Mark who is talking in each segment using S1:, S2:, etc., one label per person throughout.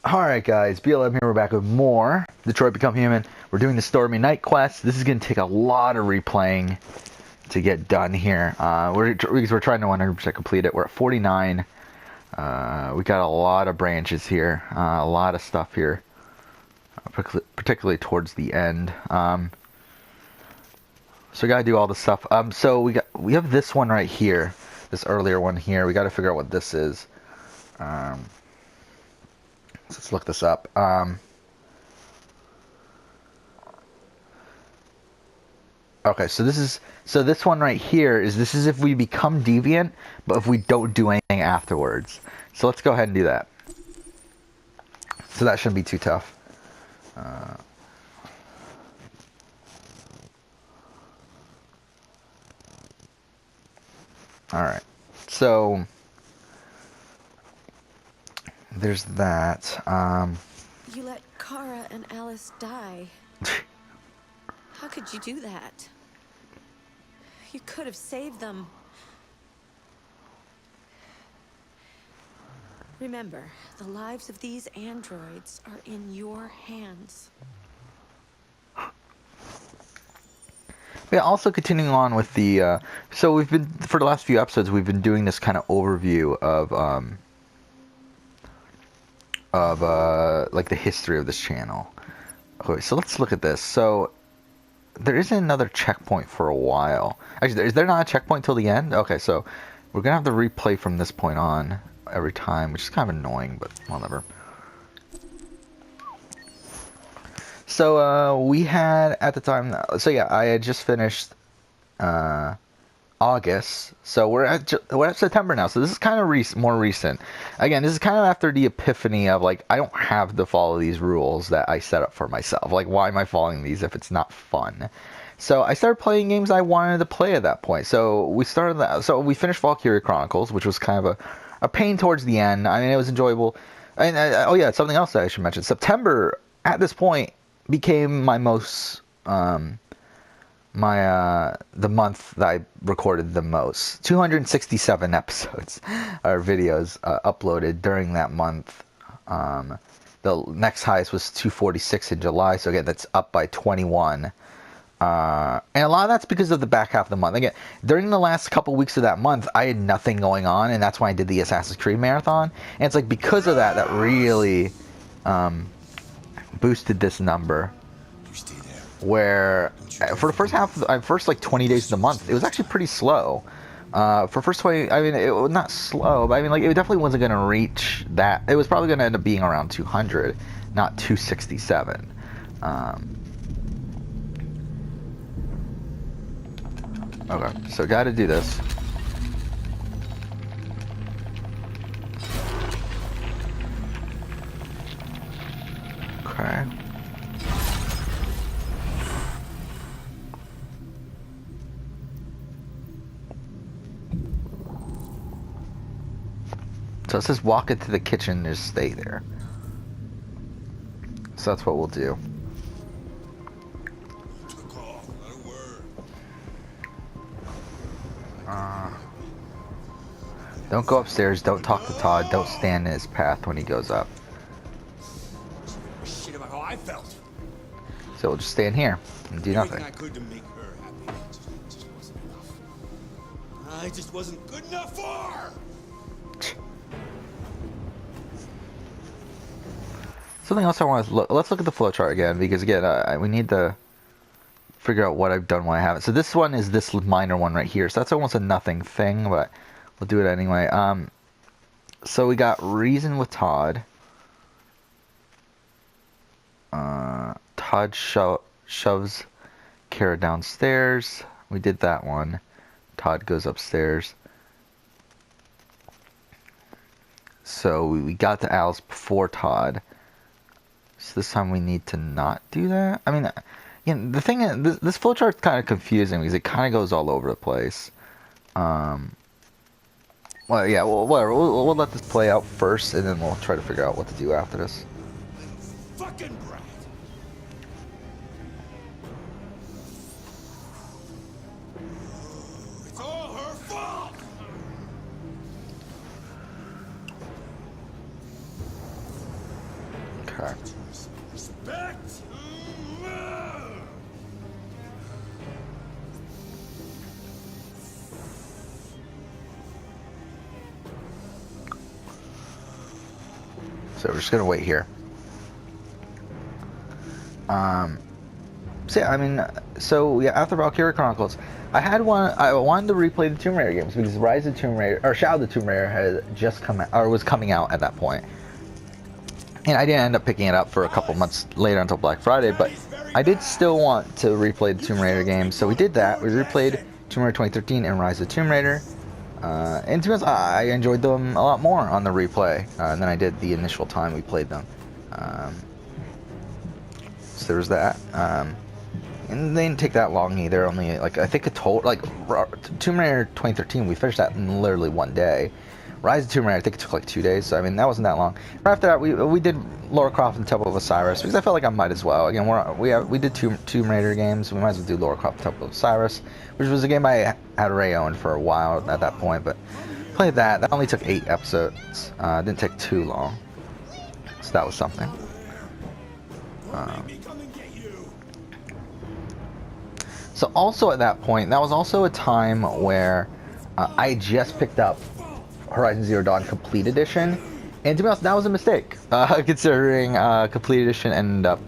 S1: Alright guys, BLM here, we're back with more Detroit Become Human. We're doing the Stormy night quest. This is going to take a lot of replaying to get done here. We're trying to 100% complete it. We're at 49. We got a lot of branches here, a lot of stuff here, particularly towards the end. So we got to do all the stuff. So we have this one right here, this earlier one here. We got to figure out what this is. Let's look this up. Okay, so this one right here this is if we become deviant, but if we don't do anything afterwards. So let's go ahead and do that. So that shouldn't be too tough. All right, so there's that.
S2: You let Kara and Alice die. How could you do that? You could have saved them. Remember, the lives of these androids are in your hands.
S1: Yeah, also continuing on with the, so we've been, for the last few episodes, we've been doing this kind of overview of like the history of this channel. Okay, so let's look at this. So there isn't another checkpoint for a while. Actually, is there not a checkpoint till the end? Okay, so we're gonna have to replay from this point on every time, which is kind of annoying, but whatever. So we had at the time, so yeah, I had just finished August, so we're at September now, so this is kind of more recent. Again, this is kind of after the epiphany of, like, I don't have to follow these rules that I set up for myself. Like, why am I following these if it's not fun? So I started playing games I wanted to play at that point. So we started that. So we finished Valkyria Chronicles, which was kind of a pain towards the end. I mean, it was enjoyable. And oh yeah, something else that I should mention. September at this point became my most the month that I recorded the most. 267 episodes or videos uploaded during that month. The next highest was 246 in July, so again, that's up by 21. And a lot of that's because of the back half of the month. Again, during the last couple weeks of that month, I had nothing going on, and that's why I did the Assassin's Creed marathon. And it's like because of that, that really boosted this number. Where for the first half, first like 20 days of the month, it was actually pretty slow. For first 20, I mean, it was not slow, but I mean, like, it definitely wasn't going to reach that. It was probably going to end up being around 200, not 267. Okay, so got to do this. Okay. So it says walk into the kitchen and just stay there. So that's what we'll do. Don't go upstairs, don't talk to Todd, don't stand in his path when he goes up.
S3: Shit about how I felt.
S1: So we'll just stand here and do nothing.
S3: I could to make her happy. It just wasn't enough. I just wasn't good enough for her.
S1: Something else I want to look. Let's look at the flowchart again, because again, we need to figure out what I've done, what I haven't. So this one is this minor one right here. So that's almost a nothing thing, but we'll do it anyway. So we got reason with Todd. Todd shoves Kara downstairs. We did that one. Todd goes upstairs. So we got to Alice before Todd. So this time we need to not do that. I mean, you know, the thing is, this flowchart's kind of confusing because it kind of goes all over the place. Well, yeah, well, whatever. We'll let this play out first, and then we'll try to figure out what to do after this.
S3: Fucking brat. It's all her fault.
S1: Okay.
S3: Respect.
S1: So we're just gonna wait here. So yeah, I mean, so yeah, after Valkyria Chronicles, I wanted to replay the Tomb Raider games because Rise of Tomb Raider or Shadow of the Tomb Raider had just come out, or was coming out at that point. And I didn't end up picking it up for a couple months later until Black Friday, but I did still want to replay the Tomb Raider games, so we did that. We replayed Tomb Raider 2013 and Rise of Tomb Raider. And to be honest, I enjoyed them a lot more on the replay than I did the initial time we played them. So there was that. And they didn't take that long either. Only like I think a total like Tomb Raider 2013, we finished that in literally one day. Rise of Tomb Raider, I think it took like 2 days. So I mean, that wasn't that long. Right after that, we did Lara Croft and the Temple of Osiris because I felt like I might as well. Again, we did Tomb Raider games. We might as well do Lara Croft and the Temple of Osiris, which was a game I had already owned for a while at that point. But played that. That only took 8 episodes. Didn't take too long. So that was something. So also at that point, that was also a time where I just picked up Horizon Zero Dawn Complete Edition, and to be honest, that was a mistake, considering Complete Edition ended up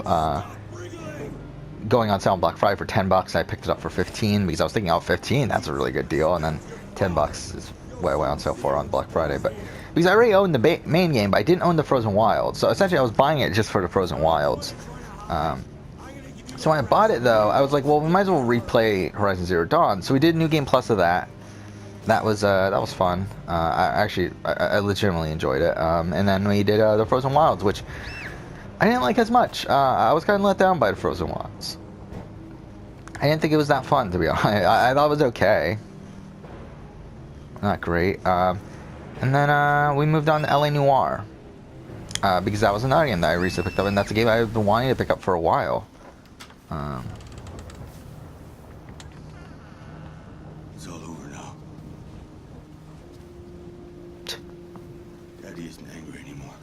S1: going on sale on Black Friday for $10, and I picked it up for 15 because I was thinking, oh, 15, that's a really good deal, and then $10 is way on sale for on Black Friday, but because I already owned the main game, but I didn't own the Frozen Wilds, so essentially I was buying it just for the Frozen Wilds. So when I bought it, though, I was like, well, we might as well replay Horizon Zero Dawn. So we did New Game Plus of that. That was fun. I legitimately enjoyed it. And then we did the Frozen Wilds, which I didn't like as much. I was kind of let down by the Frozen Wilds. I didn't think it was that fun, to be honest. I thought it was okay. Not great. And then we moved on to LA Noire. Because that was another game that I recently picked up, and that's a game I've been wanting to pick up for a while.
S3: It's all over now. Daddy isn't angry anymore.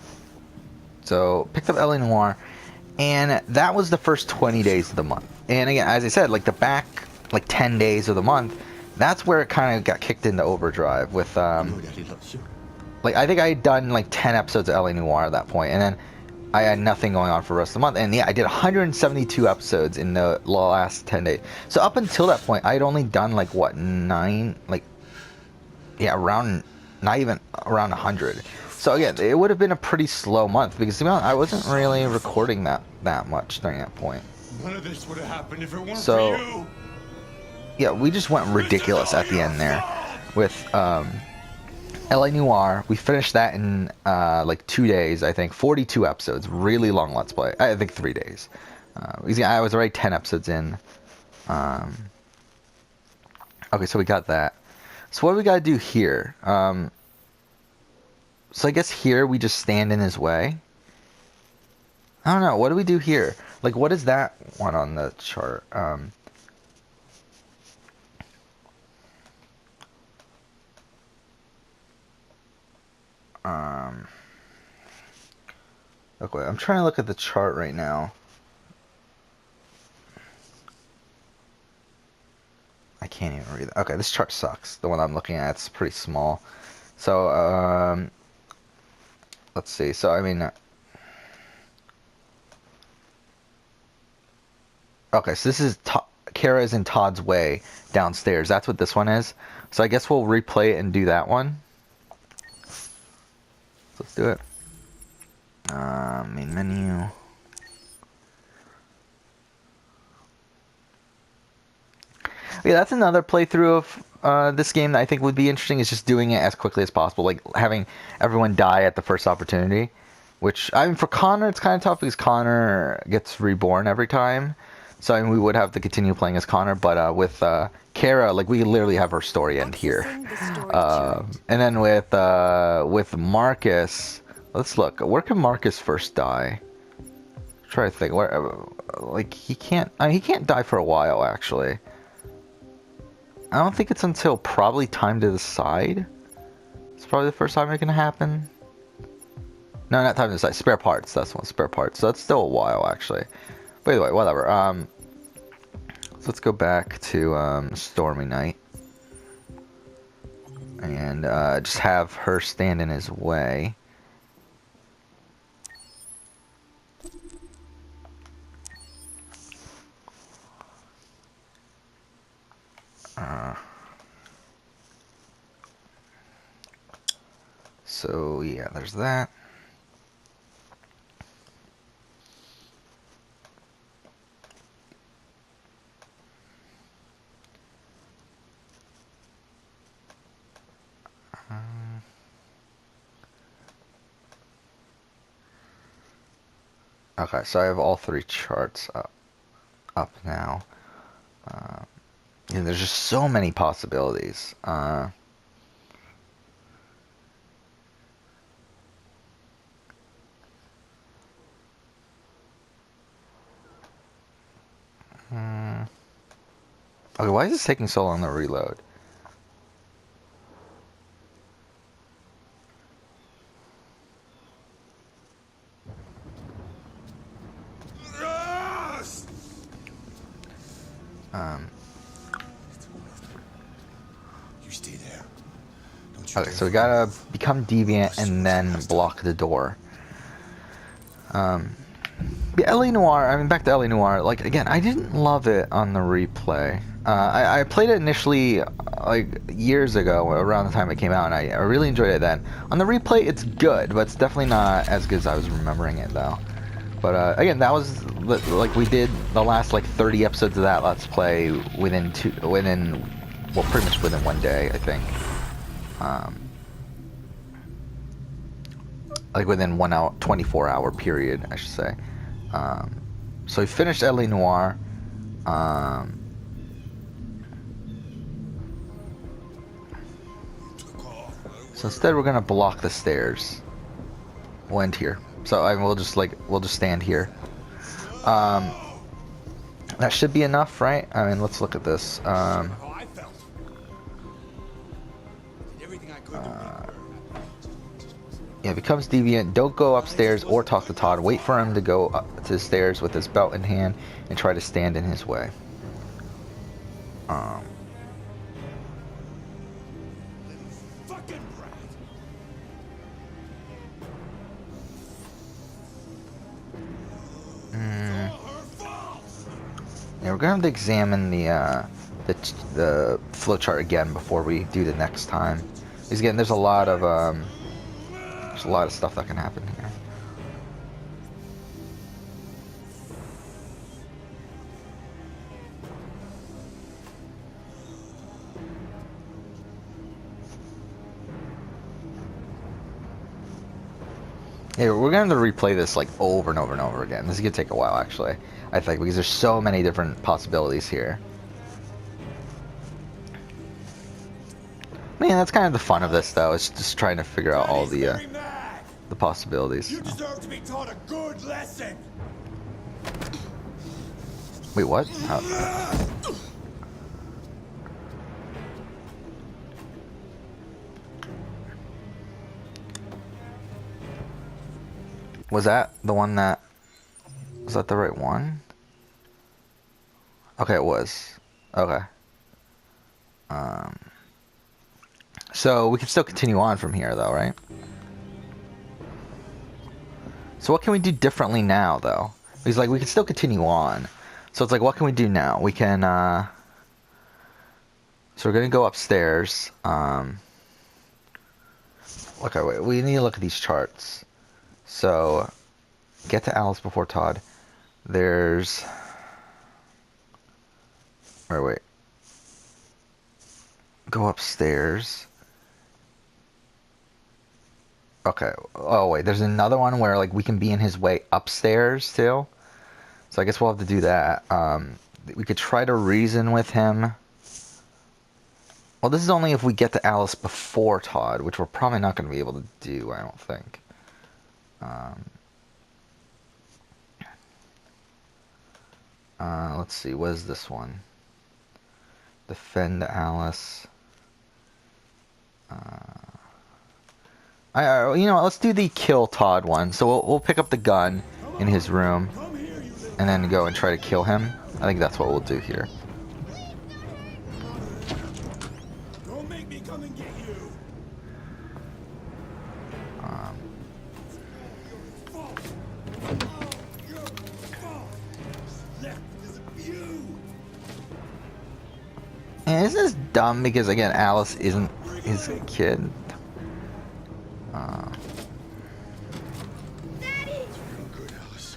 S1: So picked up LA Noire, and that was the first 20 days of the month. And again, as I said, like the back like 10 days of the month, that's where it kind of got kicked into overdrive with
S3: Daddy loves you.
S1: like I think I had done like 10 episodes of LA Noire at that point, and then I had nothing going on for the rest of the month. And yeah, I did 172 episodes in the last 10 days. So up until that point, I'd only done like what, 9, like, yeah, around, not even around 100. So again, it would have been a pretty slow month because to be honest, I wasn't really recording that much during that point.
S3: None of this would have happened if it weren't
S1: So
S3: for you.
S1: yeah, we just went ridiculous at the end there with LA Noire. We finished that in like 2 days, I think. 42 episodes, really long Let's Play. I think 3 days. I was already 10 episodes in. Okay, so we got that. So what do we gotta do here? So I guess here we just stand in his way. I don't know. What do we do here? Like, what is that one on the chart? Okay, I'm trying to look at the chart right now. I can't even read it. Okay, this chart sucks. The one I'm looking at, it's pretty small. So, let's see. So, I mean, okay, so this is Kara is in Todd's way downstairs. That's what this one is. So I guess we'll replay it and do that one. So let's do it. Main menu. Yeah, that's another playthrough of this game that I think would be interesting, is just doing it as quickly as possible, like having everyone die at the first opportunity. Which, I mean, for Connor, it's kind of tough because Connor gets reborn every time. So, I mean, we would have to continue playing as Connor, but with Kara, like, we literally have her story end here. And then with Marcus, let's look. Where can Marcus first die? Try to think. Where, like, he can't die for a while, actually. I don't think it's until probably Time to Decide. It's probably the first time it can happen. No, not time to decide. Spare parts. That's one. Spare parts. So that's still a while, actually. But either way, whatever. So let's go back to Stormy Night. And just have her stand in his way. So yeah, there's that. Okay, so I have all three charts up now. And there's just so many possibilities. Okay, why is this taking so long to reload?
S3: You stay there. Don't you
S1: Okay,
S3: dare
S1: so we
S3: find
S1: gotta
S3: me.
S1: become deviant and then block the door. Yeah, LA Noire, I mean, back to LA Noire, like, again, I didn't love it on the replay. I played it initially, like, years ago, around the time it came out, and I really enjoyed it then. On the replay, it's good, but it's definitely not as good as I was remembering it, though. But, again, that was, like, we did the last, like, 30 episodes of that Let's Play within, well, pretty much within one day, I think. Like, within 1 hour, 24-hour period, I should say. So we finished LA Noire. So instead, we're gonna block the stairs. We'll end here. So we'll just stand here. That should be enough, right? I mean, let's look at this.
S3: How I felt. Did everything I could to make her.
S1: Yeah, becomes deviant. Don't go upstairs or talk to Todd. Wait for him to go up to the stairs with his belt in hand and try to stand in his way.
S3: Fucking brat. It's all her fault.
S1: Yeah, we're gonna have to examine the flowchart again before we do the next time. Because again, there's a lot of stuff that can happen here. Yeah, we're going to have to replay this like over and over and over again. This is going to take a while, actually, I think, because there's so many different possibilities here. Man, that's kind of the fun of this, though. It's just trying to figure out all
S3: Daddy's very mad.
S1: the possibilities.
S3: You deserve to be taught a good lesson.
S1: Wait, what? Oh. Was that the one that... Was that the right one? Okay, it was. Okay. So we can still continue on from here, though, right? So what can we do differently now, though? Because, like, we can still continue on. So it's like, what can we do now? We can, So we're gonna go upstairs. Okay, wait, we need to look at these charts. So, get to Alice before Todd. There's... Wait. Go upstairs. Okay. Oh, wait. There's another one where, like, we can be in his way upstairs, too. So I guess we'll have to do that. We could try to reason with him. Well, this is only if we get to Alice before Todd, which we're probably not going to be able to do, I don't think. Let's see. What is this one? Defend Alice. You know, let's do the kill Todd one. So we'll pick up the gun in his room,
S3: Come here, you little.
S1: and then go and try to kill him. I think that's what we'll do here.
S3: Don't make me come and get you. Fault. Your fault. Left because of you.
S1: And isn't this dumb? Because again, Alice isn't his kid.
S3: You're good, Alice.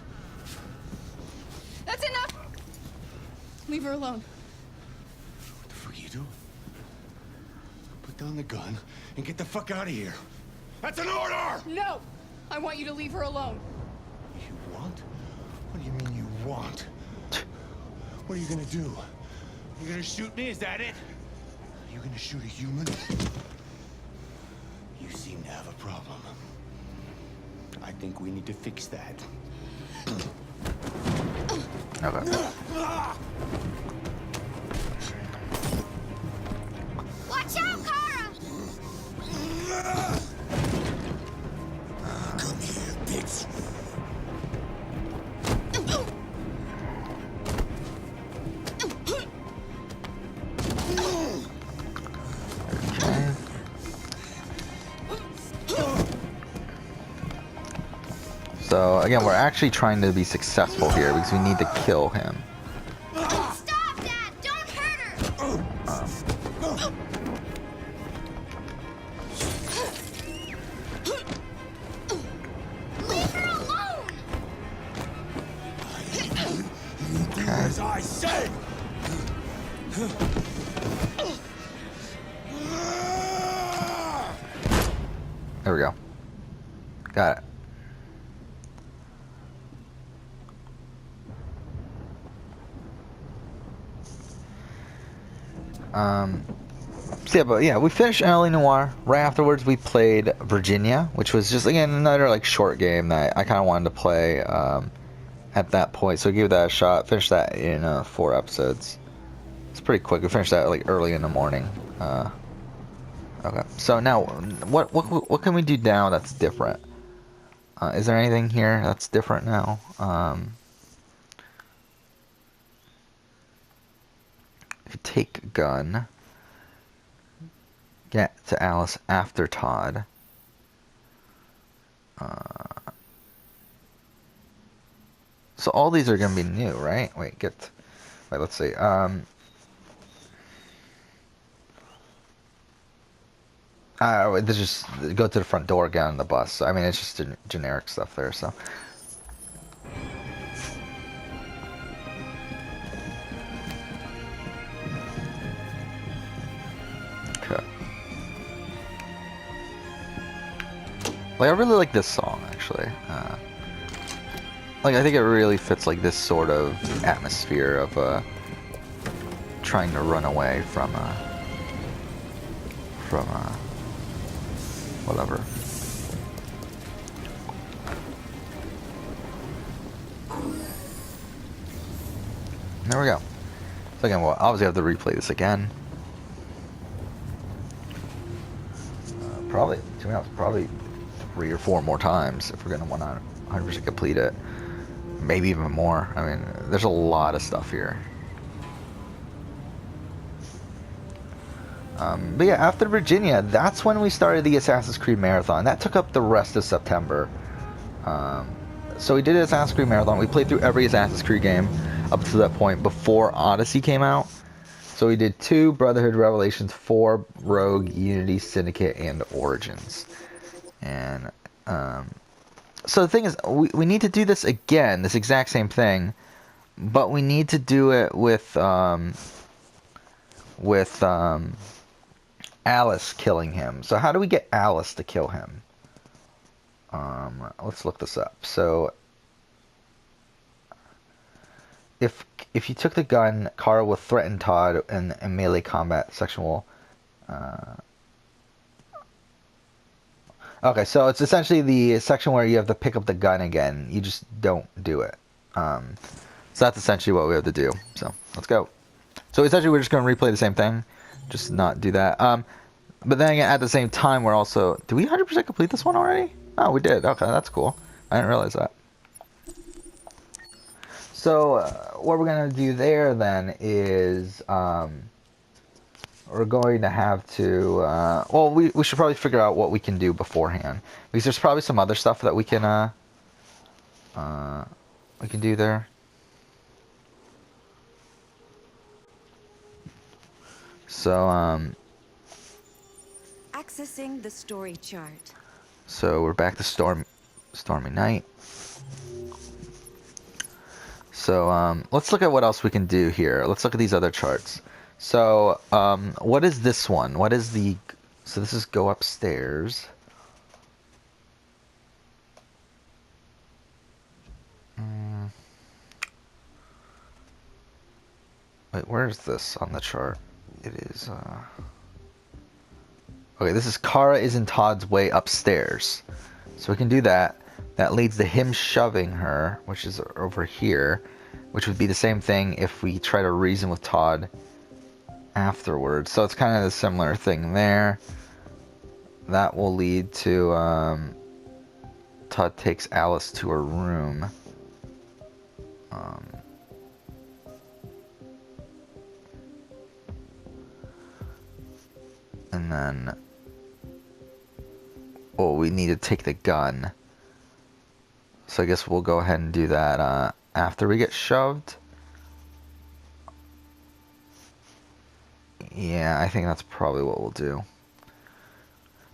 S4: That's enough! Leave her alone.
S3: What the fuck are you doing? Put down the gun and get the fuck out of here. That's an order!
S4: No! I want you to leave her alone.
S3: You want? What do you mean you want? What are you gonna do? You gonna shoot me? Is that it? You gonna shoot a human? You seem to have a problem. I think we need to fix that.
S1: Okay.
S4: Watch out, Kara!
S3: Come here, bitch.
S1: Okay. So again, we're actually trying to be successful here because we need to kill him.
S4: Stop, Dad! Don't hurt her! Leave her alone!
S3: Do as I say.
S1: There we go. Got it. So yeah, but yeah, we finished L.A. Noire. Right afterwards, we played Virginia, which was just again another like short game that I kind of wanted to play at that point. So give that a shot. Finished that in 4 episodes. It's pretty quick. We finished that like early in the morning. Okay. So now, what can we do now that's different? Is there anything here that's different now? If you take a gun, get to Alice after Todd. So all these are gonna be new, right? Wait, let's see. They just go to the front door, get on the bus. I mean, it's just generic stuff there, so. Okay. Like, I really like this song, actually. Like, I think it really fits, like, this sort of atmosphere of, trying to run away from whatever. There we go. So again, we'll obviously have to replay this again. Probably, to be honest, probably 3 or 4 more times if we're gonna want to 100% complete it. Maybe even more. I mean, there's a lot of stuff here. But yeah, after Virginia, that's when we started the Assassin's Creed Marathon. That took up the rest of September. So we did an Assassin's Creed Marathon. We played through every Assassin's Creed game up to that point before Odyssey came out. So we did 2, Brotherhood, Revelations, 4, Rogue, Unity, Syndicate, and Origins. And so the thing is, we need to do this again, this exact same thing, but we need to do it with Alice killing him. So how do we get Alice to kill him? Let's look this up. So if you took the gun, Kara will threaten Todd in melee combat section will. Okay, so it's essentially the section where you have to pick up the gun again. You just don't do it. So that's essentially what we have to do. So let's go. So essentially we're just going to replay the same thing, just not do that. But then again, at the same time, we're also... Did we 100% complete this one already? Oh, we did. Okay, that's cool. I didn't realize that. So, what we're going to do there, then, is... we're going to have to... well, we should probably figure out what we can do beforehand. Because there's probably some other stuff that we can do there. So,
S2: Accessing the story chart.
S1: So we're back to Stormy Night. So let's look at what else we can do here. Let's look at these other charts. So what is this one? What is the... So this is go upstairs. Wait, where is this on the chart? It is... Okay, this is Kara is in Todd's way upstairs. So we can do that. That leads to him shoving her, which is over here. Which would be the same thing if we try to reason with Todd afterwards. So it's kind of a similar thing there. That will lead to Todd takes Alice to her room. And then... Oh, we need to take the gun. So I guess we'll go ahead and do that after we get shoved. Yeah, I think that's probably what we'll do.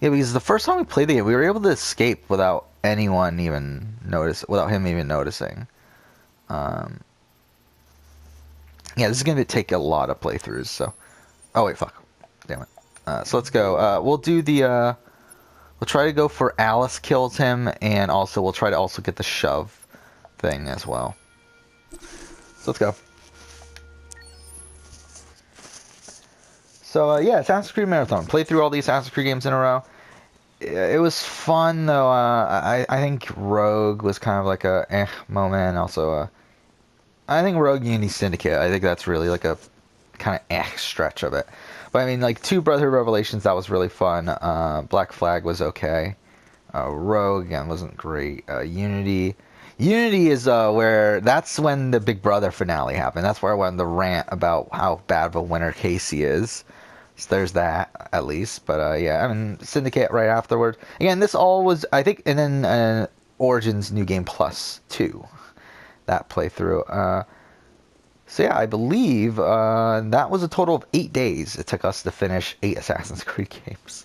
S1: Yeah, because the first time we played the game, we were able to escape without anyone even without him even noticing. Yeah, this is going to take a lot of playthroughs, so... Oh, wait, fuck. Damn it. So let's go. We'll do the... We'll try to go for Alice kills him, and also we'll try to also get the shove thing as well. So let's go. So yeah, Assassin's Creed Marathon. Played through all the Assassin's Creed games in a row. It was fun though. I think Rogue was kind of like a moment. Also, I think Rogue Unity Syndicate. I think that's really like a kind of stretch of it. But I mean, like, 2 Brotherhood Revelations, that was really fun. Black Flag was okay. Rogue, again, wasn't great. Unity is where... That's when the Big Brother finale happened. That's where I went on the rant about how bad of a winner Casey is. So there's that, at least. But, yeah, I mean, Syndicate right afterwards. Again, this all was, I think... And then Origins New Game Plus 2. That playthrough. So yeah, I believe that was a total of 8 days it took us to finish 8 Assassin's Creed games.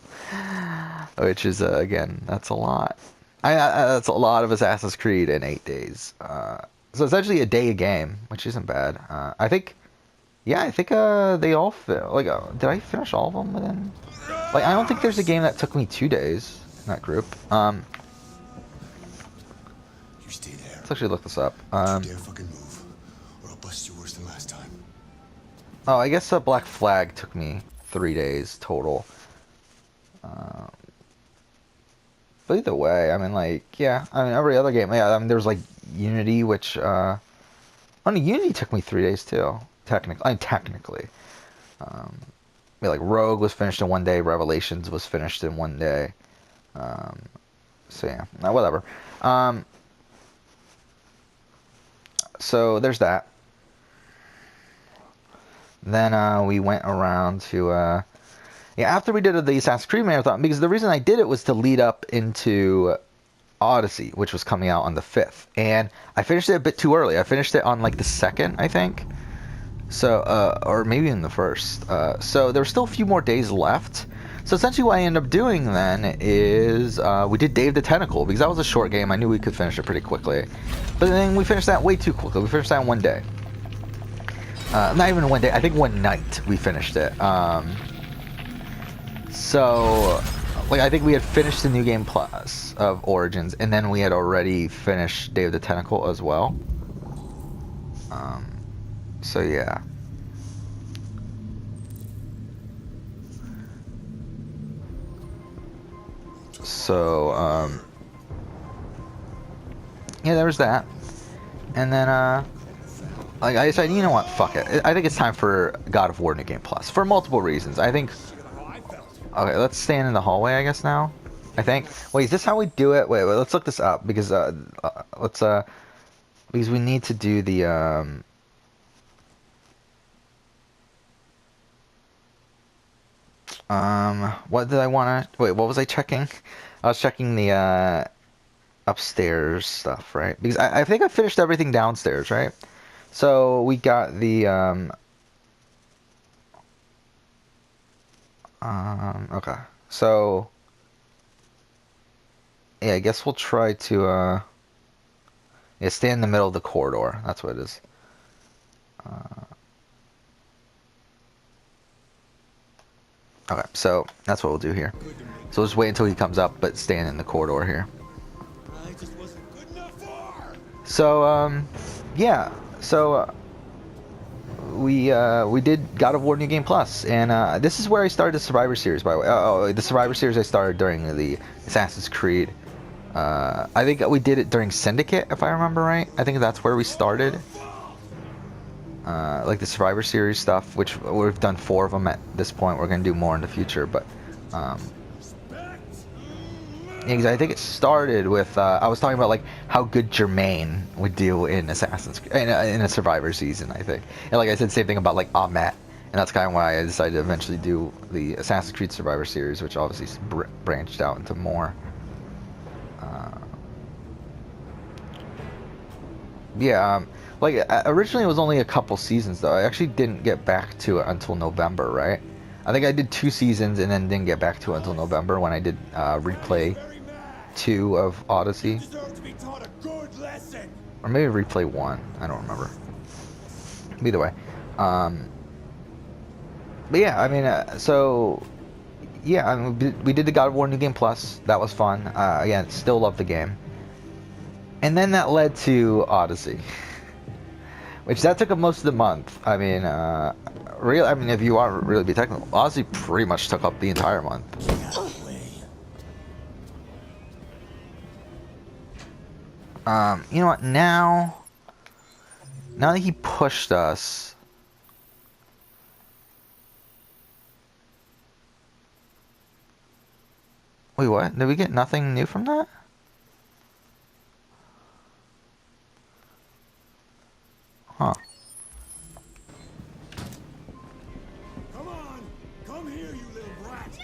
S1: Which is, again, that's a lot. That's a lot of Assassin's Creed in 8 days. So it's actually a day a game, which isn't bad. I think they all did I finish all of them within... Like, I don't think there's a game that took me 2 days in that group.
S3: You stay there.
S1: Let's actually look this up.
S3: Don't you dare fucking move, or I'll bust you worse than last time.
S1: Oh, I guess Black Flag took me 3 days total. But either way, I mean, like, yeah, I mean, every other game, yeah, I mean, there was, like, Unity, which, Unity took me 3 days, too, technically. Yeah, like, Rogue was finished in 1 day, Revelations was finished in 1 day. So, yeah, whatever. So, there's that. Then we went around to, yeah, after we did the Assassin's Creed Marathon, because the reason I did it was to lead up into Odyssey, which was coming out on the 5th. And I finished it a bit too early. I finished it on, like, the 2nd, I think. So, or maybe in the 1st. So there were still a few more days left. So essentially what I ended up doing then is we did Day of the Tentacle, because that was a short game. I knew we could finish it pretty quickly. But then we finished that way too quickly. We finished that in 1 day. Not even 1 day. I think 1 night we finished it. So, like, I think we had finished the New Game Plus of Origins, and then we had already finished Day of the Tentacle as well. So yeah. So, yeah, there was that. And then, like I decided, you know what, fuck it. I think it's time for God of War New Game Plus, for multiple reasons. I think Okay, let's stand in the hallway, I guess now. I think. Wait, is this how we do it? Wait, let's look this up because let's because we need to do the what did I wanna wait, what was I checking? I was checking the upstairs stuff, right? Because I think I finished everything downstairs, right? So we got the okay. So yeah, I guess we'll try to yeah, stay in the middle of the corridor. That's what it is. Okay, so that's what we'll do here. So we'll just wait until he comes up, but staying in the corridor here.
S3: I just wasn't good enough for.
S1: So yeah, so we did God of War New Game Plus, and this is where I started the Survivor Series. By the way, the Survivor Series I started during the Assassin's Creed. I think we did it during Syndicate, if I remember right. I think that's where we started. Like the Survivor Series stuff, which we've done 4 of them at this point. We're gonna do more in the future, but yeah, 'cause I think it started with I was talking about like how good Jermaine would do in Assassin's in a Survivor season, I think. And like I said, same thing about like Ahmet, and that's kind of why I decided to eventually do the Assassin's Creed Survivor Series, which obviously branched out into more. Yeah, like originally it was only a couple seasons though. I actually didn't get back to it until November, right? I think I did 2 seasons and then didn't get back to it until November when I did replay 2 of Odyssey,
S3: Deserve to be taught a good lesson.
S1: or maybe replay 1. I don't remember. Either way, but yeah, I mean, so yeah, I mean, we did the God of War New Game Plus. That was fun. Again, still love the game. And then that led to Odyssey, which that took up most of the month. I mean, real. I mean, if you want to really be technical, Odyssey pretty much took up the entire month. You know what? Now that he pushed us, wait, what? Did we get nothing new from that? Huh.
S3: Come on, come here, you little brat.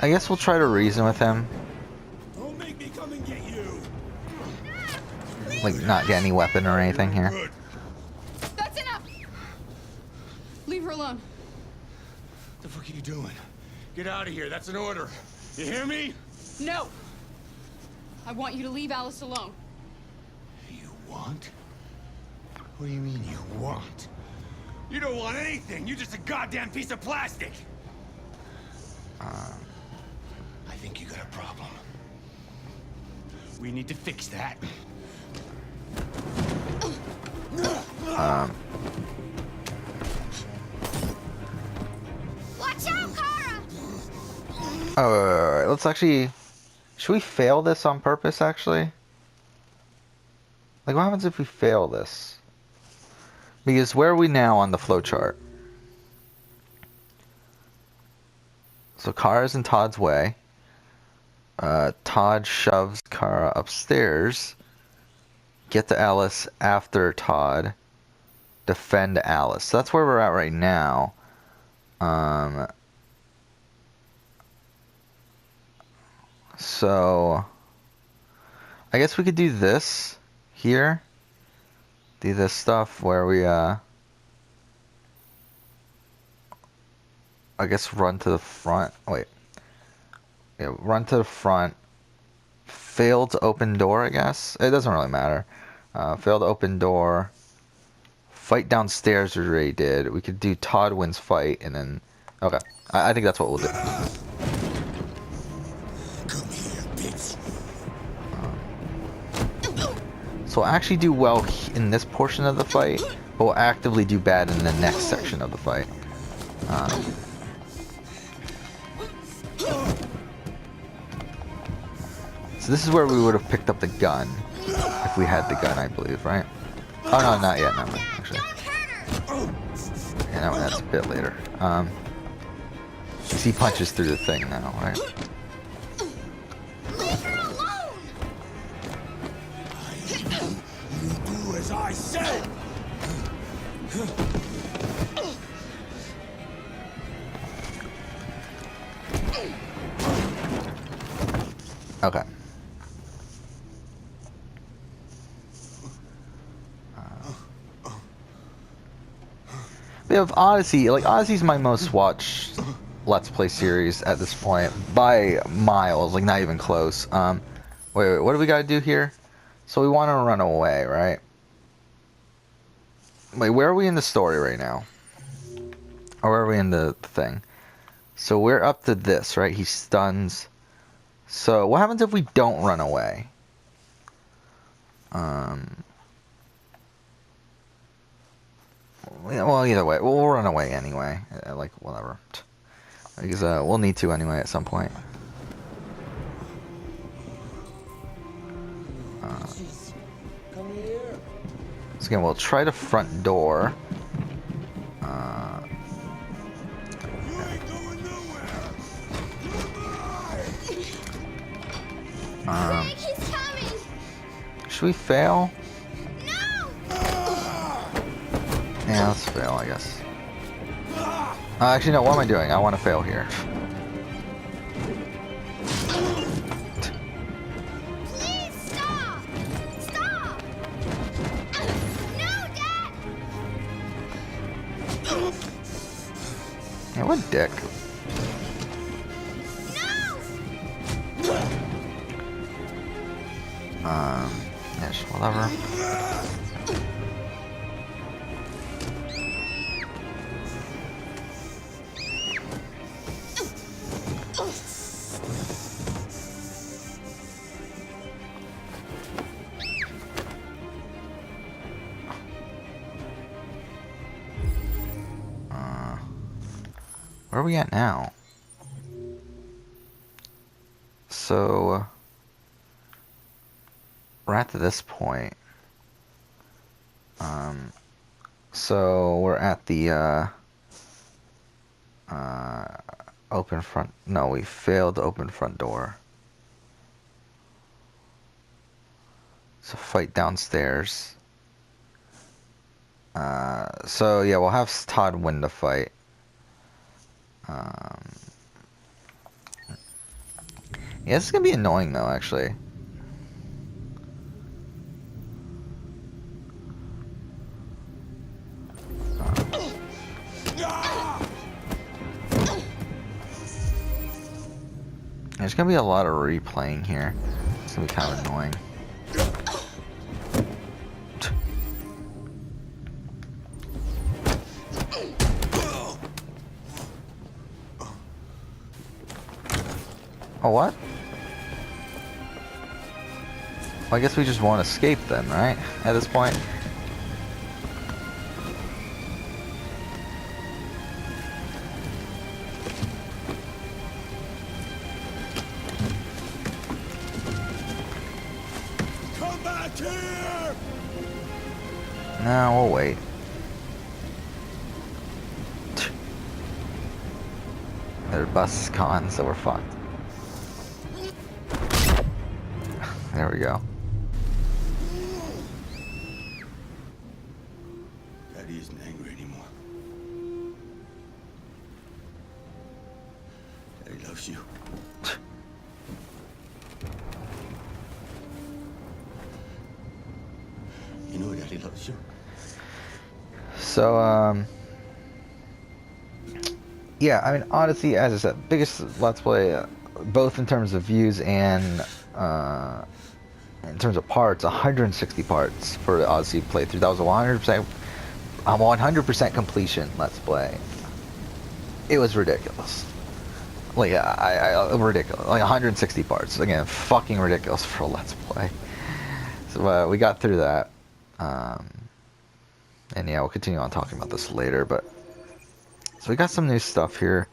S1: I guess we'll try to reason with him.
S3: Don't make me come and get you.
S1: Like, not get any weapon or anything here.
S3: Good.
S4: That's enough. Leave her alone.
S3: What the fuck are you doing? Get out of here. That's an order. You hear me?
S4: No. I want you to leave Alice alone.
S3: You want? What do you mean you want? You don't want anything. You're just a goddamn piece of plastic. I think you got a problem. We need to fix that.
S4: Watch out, Kara!
S1: Oh, let's actually... Should we fail this on purpose, actually? Like, what happens if we fail this? Because where are we now on the flowchart? So Kara's in Todd's way. Todd shoves Kara upstairs. Get to Alice after Todd. Defend Alice. So that's where we're at right now. So I guess we could do this here. Do this stuff where we I guess run to the front. Wait. Yeah, run to the front. Failed to open door, I guess. It doesn't really matter. Failed to open door. Fight downstairs we already did. We could do Todd wins fight and then... Okay. I think that's what we'll do.
S3: Come here, bitch.
S1: So we'll actually do well in this portion of the fight, but we'll actively do bad in the next section of the fight. So this is where we would have picked up the gun, if we had the gun, I believe, right? Oh no, not yet, not actually.
S4: Don't hurt her!
S1: no, that's a bit later. He punches through the thing now, right?
S4: Leave her alone!
S3: You do as I say!
S1: Okay. We have Odyssey. Like, Odyssey's my most watched Let's Play series at this point. By miles. Like, not even close. Wait, what do we gotta do here? So we want to run away, right? Wait, where are we in the story right now? Or where are we in the thing? So we're up to this, right? He stuns. So what happens if we don't run away? Well, either way, we'll run away anyway. Like, whatever. Because we'll need to anyway at some point.
S3: Come here.
S1: So again, we'll try the front door.
S3: You ain't going nowhere. Goodbye.
S4: Quick, he's coming!
S1: Should we fail?
S4: No!
S1: Yeah, let's fail, I guess. Actually, no, what am I doing? I want to fail here.
S4: Please stop! Stop! No, Dad!
S1: Yeah, what a dick.
S4: No!
S1: Yeah, just whatever. Where are we at now? So we're at this point. So we're at the open front. No, we failed to open front door. So fight downstairs. So yeah, we'll have Todd win the fight. Yeah, this is gonna be annoying though, actually. There's gonna be a lot of replaying here. It's gonna be kind of annoying. Oh, what? Well, I guess we just won't escape then, right? At this point.
S3: Come back here!
S1: No, we'll wait. Their bus is gone, so we're fucked. There we go.
S3: Daddy isn't angry anymore. Daddy loves you. You know Daddy loves you.
S1: So, yeah, I mean, Odyssey, as I said, biggest Let's Play, both in terms of views and in terms of parts, 160 parts for the Odyssey playthrough. That was a 100% completion Let's Play. It was ridiculous. Like, ridiculous. Like 160 parts. Again, fucking ridiculous for a Let's Play. So we got through that. And yeah, we'll continue on talking about this later. But so we got some new stuff here.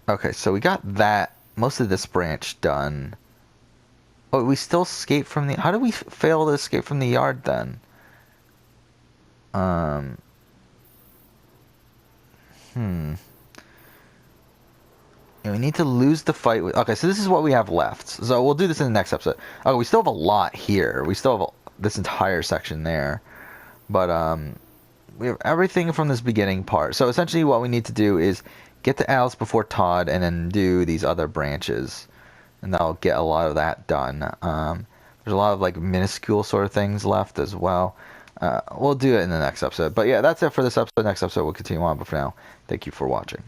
S1: Okay, so we got that. Most of this branch done. Oh, we still escape from the... How did we fail to escape from the yard then? Um. And we need to lose the fight with... Okay, so this is what we have left. So we'll do this in the next episode. Oh, we still have a lot here. We still have this entire section there. But we have everything from this beginning part. So essentially what we need to do is get to Alice before Todd and then do these other branches. And that'll get a lot of that done. There's a lot of like minuscule sort of things left as well. We'll do it in the next episode. But yeah, that's it for this episode. Next episode we'll continue on. But for now, thank you for watching.